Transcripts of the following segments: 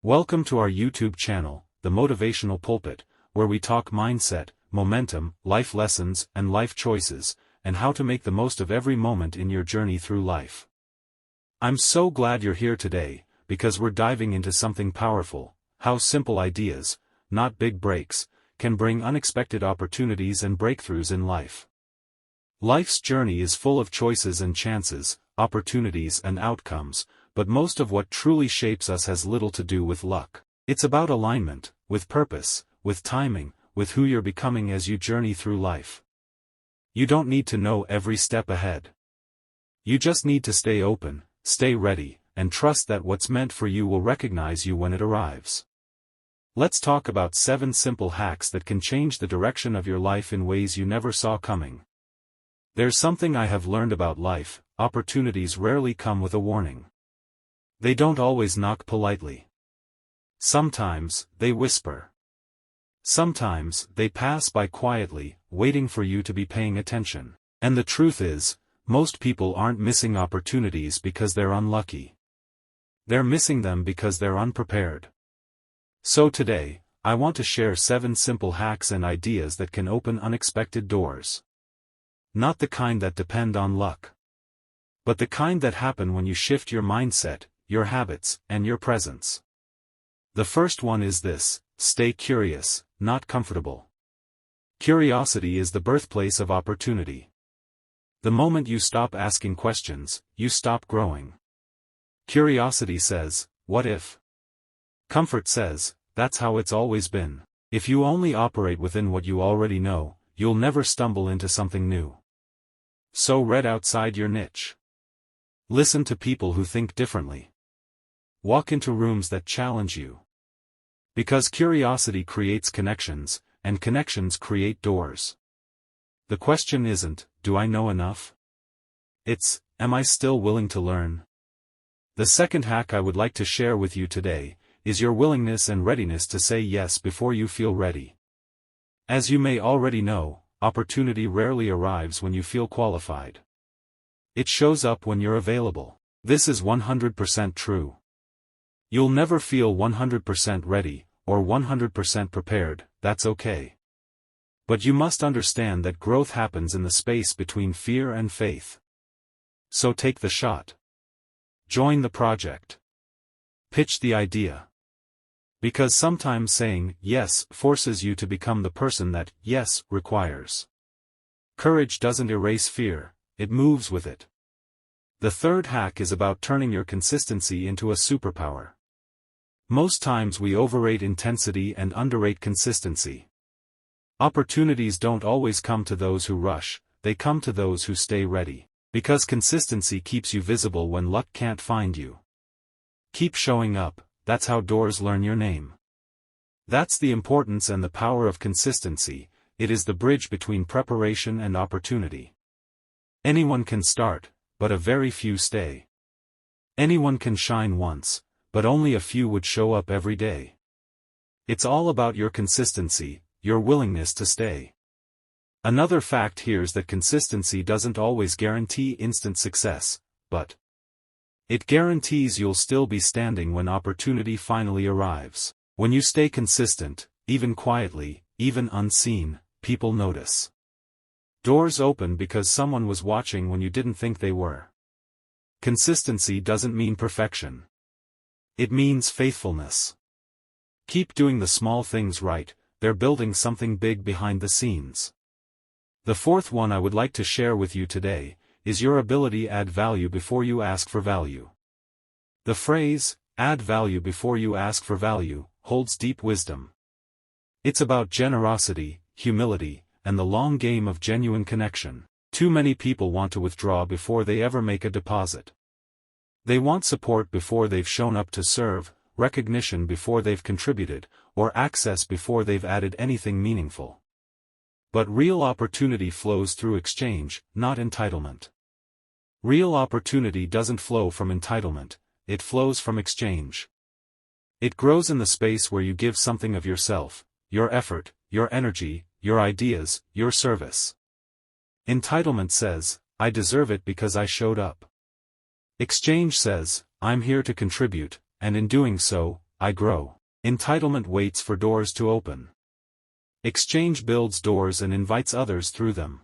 Welcome to our YouTube channel, The Motivational Pulpit, where we talk mindset, momentum, life lessons, and life choices, and how to make the most of every moment in your journey through life. I'm so glad you're here today, because we're diving into something powerful: how simple ideas, not big breaks, can bring unexpected opportunities and breakthroughs in life. Life's journey is full of choices and chances, opportunities and outcomes, but most of what truly shapes us has little to do with luck. It's about alignment, with purpose, with timing, with who you're becoming as you journey through life. You don't need to know every step ahead. You just need to stay open, stay ready, and trust that what's meant for you will recognize you when it arrives. Let's talk about 7 simple hacks that can change the direction of your life in ways you never saw coming. There's something I have learned about life: opportunities rarely come with a warning. They don't always knock politely. Sometimes, they whisper. Sometimes, they pass by quietly, waiting for you to be paying attention. And the truth is, most people aren't missing opportunities because they're unlucky. They're missing them because they're unprepared. So today, I want to share 7 simple hacks and ideas that can open unexpected doors. Not the kind that depend on luck, but the kind that happen when you shift your mindset, your habits, and your presence. The first one is this: stay curious, not comfortable. Curiosity is the birthplace of opportunity. The moment you stop asking questions, you stop growing. Curiosity says, "What if?" Comfort says, "That's how it's always been." If you only operate within what you already know, you'll never stumble into something new. So read outside your niche. Listen to people who think differently. Walk into rooms that challenge you. Because curiosity creates connections, and connections create doors. The question isn't, do I know enough? It's, am I still willing to learn? The second hack I would like to share with you today is your willingness and readiness to say yes before you feel ready. As you may already know, opportunity rarely arrives when you feel qualified. It shows up when you're available. This is 100% true. You'll never feel 100% ready, or 100% prepared. That's okay. But you must understand that growth happens in the space between fear and faith. So take the shot. Join the project. Pitch the idea. Because sometimes saying yes forces you to become the person that yes requires. Courage doesn't erase fear, it moves with it. The third hack is about turning your consistency into a superpower. Most times we overrate intensity and underrate consistency. Opportunities don't always come to those who rush, they come to those who stay ready. Because consistency keeps you visible when luck can't find you. Keep showing up, that's how doors learn your name. That's the importance and the power of consistency. It is the bridge between preparation and opportunity. Anyone can start, but a very few stay. Anyone can shine once, but only a few would show up every day. It's all about your consistency, your willingness to stay. Another fact here is that consistency doesn't always guarantee instant success, but it guarantees you'll still be standing when opportunity finally arrives. When you stay consistent, even quietly, even unseen, people notice. Doors open because someone was watching when you didn't think they were. Consistency doesn't mean perfection. It means faithfulness. Keep doing the small things right, they're building something big behind the scenes. The fourth one I would like to share with you today is your ability to add value before you ask for value. The phrase, add value before you ask for value, holds deep wisdom. It's about generosity, humility, and the long game of genuine connection. Too many people want to withdraw before they ever make a deposit. They want support before they've shown up to serve, recognition before they've contributed, or access before they've added anything meaningful. But real opportunity flows through exchange, not entitlement. Real opportunity doesn't flow from entitlement, it flows from exchange. It grows in the space where you give something of yourself, your effort, your energy, your ideas, your service. Entitlement says, "I deserve it because I showed up." Exchange says, "I'm here to contribute, and in doing so, I grow. Entitlement waits for doors to open. Exchange builds doors and invites others through them.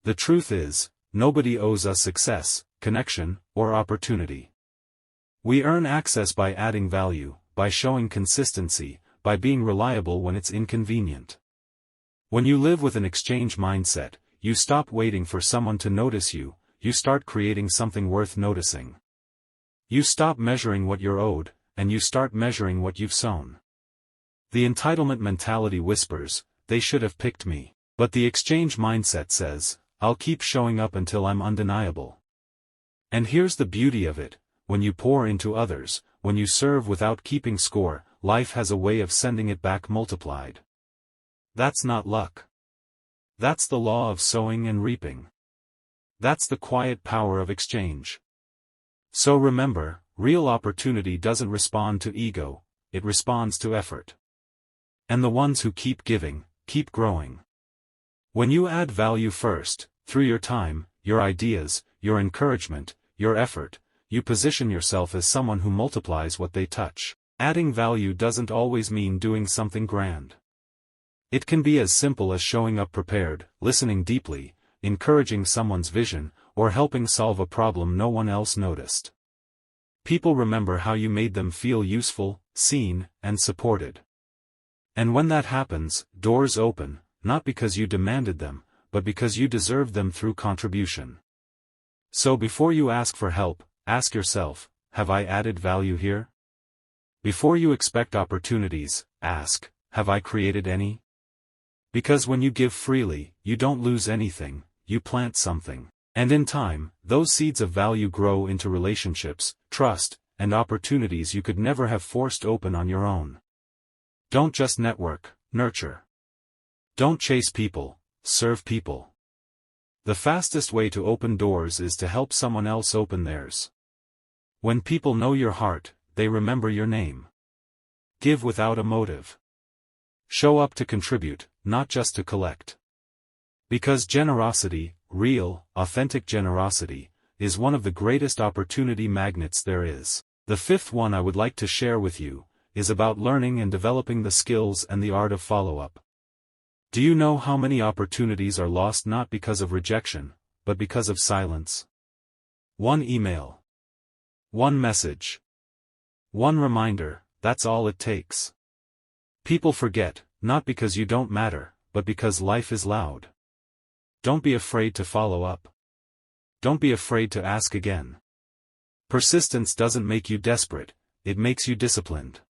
The truth is, nobody owes us success, connection, or opportunity. We earn access by adding value, by showing consistency, by being reliable when it's inconvenient. When you live with an exchange mindset, you stop waiting for someone to notice you, you start creating something worth noticing. You stop measuring what you're owed, and you start measuring what you've sown. The entitlement mentality whispers, "They should have picked me." But the exchange mindset says, "I'll keep showing up until I'm undeniable." And here's the beauty of it: when you pour into others, when you serve without keeping score, life has a way of sending it back multiplied. That's not luck. That's the law of sowing and reaping. That's the quiet power of exchange. So remember, real opportunity doesn't respond to ego, it responds to effort. And the ones who keep giving, keep growing. When you add value first, through your time, your ideas, your encouragement, your effort, you position yourself as someone who multiplies what they touch. Adding value doesn't always mean doing something grand. It can be as simple as showing up prepared, listening deeply, encouraging someone's vision, or helping solve a problem no one else noticed. People remember how you made them feel useful, seen, and supported. And when that happens, doors open, not because you demanded them, but because you deserved them through contribution. So before you ask for help, ask yourself, have I added value here? Before you expect opportunities, ask, have I created any? Because when you give freely, you don't lose anything, you plant something. And in time, those seeds of value grow into relationships, trust, and opportunities you could never have forced open on your own. Don't just network, nurture. Don't chase people, serve people. The fastest way to open doors is to help someone else open theirs. When people know your heart, they remember your name. Give without a motive. Show up to contribute, not just to collect. Because generosity, real, authentic generosity, is one of the greatest opportunity magnets there is. The fifth one I would like to share with you is about learning and developing the skills and the art of follow-up. Do you know how many opportunities are lost not because of rejection, but because of silence? One email. One message. One reminder, that's all it takes. People forget, not because you don't matter, but because life is loud. Don't be afraid to follow up. Don't be afraid to ask again. Persistence doesn't make you desperate, it makes you disciplined.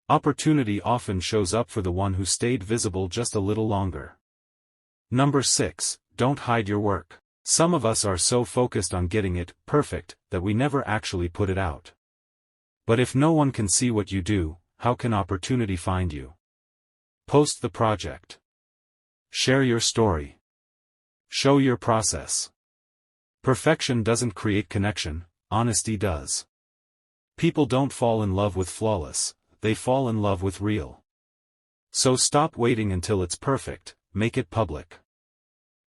Opportunity often shows up for the one who stayed visible just a little longer. Number 6, don't hide your work. Some of us are so focused on getting it perfect that we never actually put it out. But if no one can see what you do, how can opportunity find you? Post the project. Share your story. Show your process. Perfection doesn't create connection, honesty does. People don't fall in love with flawless, they fall in love with real. So stop waiting until it's perfect, make it public.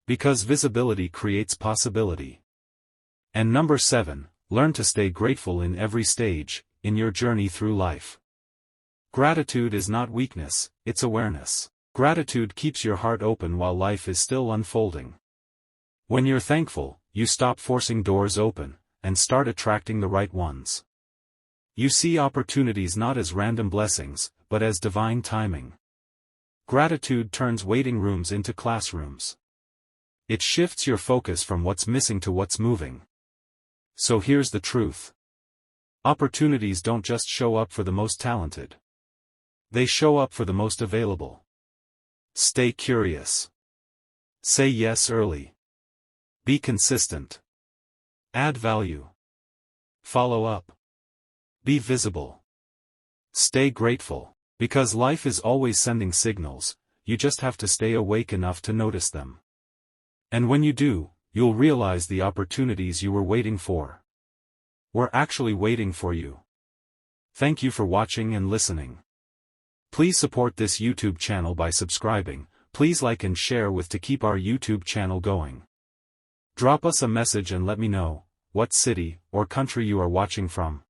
Because visibility creates possibility. And number 7, learn to stay grateful in every stage, in your journey through life. Gratitude is not weakness, it's awareness. Gratitude keeps your heart open while life is still unfolding. When you're thankful, you stop forcing doors open, and start attracting the right ones. You see opportunities not as random blessings, but as divine timing. Gratitude turns waiting rooms into classrooms. It shifts your focus from what's missing to what's moving. So here's the truth. Opportunities don't just show up for the most talented. They show up for the most available. Stay curious. Say yes early. Be consistent. Add value. Follow up. Be visible. Stay grateful. Because life is always sending signals, you just have to stay awake enough to notice them. And when you do, you'll realize the opportunities you were waiting for were actually waiting for you. Thank you for watching and listening. Please support this YouTube channel by subscribing. Please like and share to keep our YouTube channel going. Drop us a message and let me know what city or country you are watching from.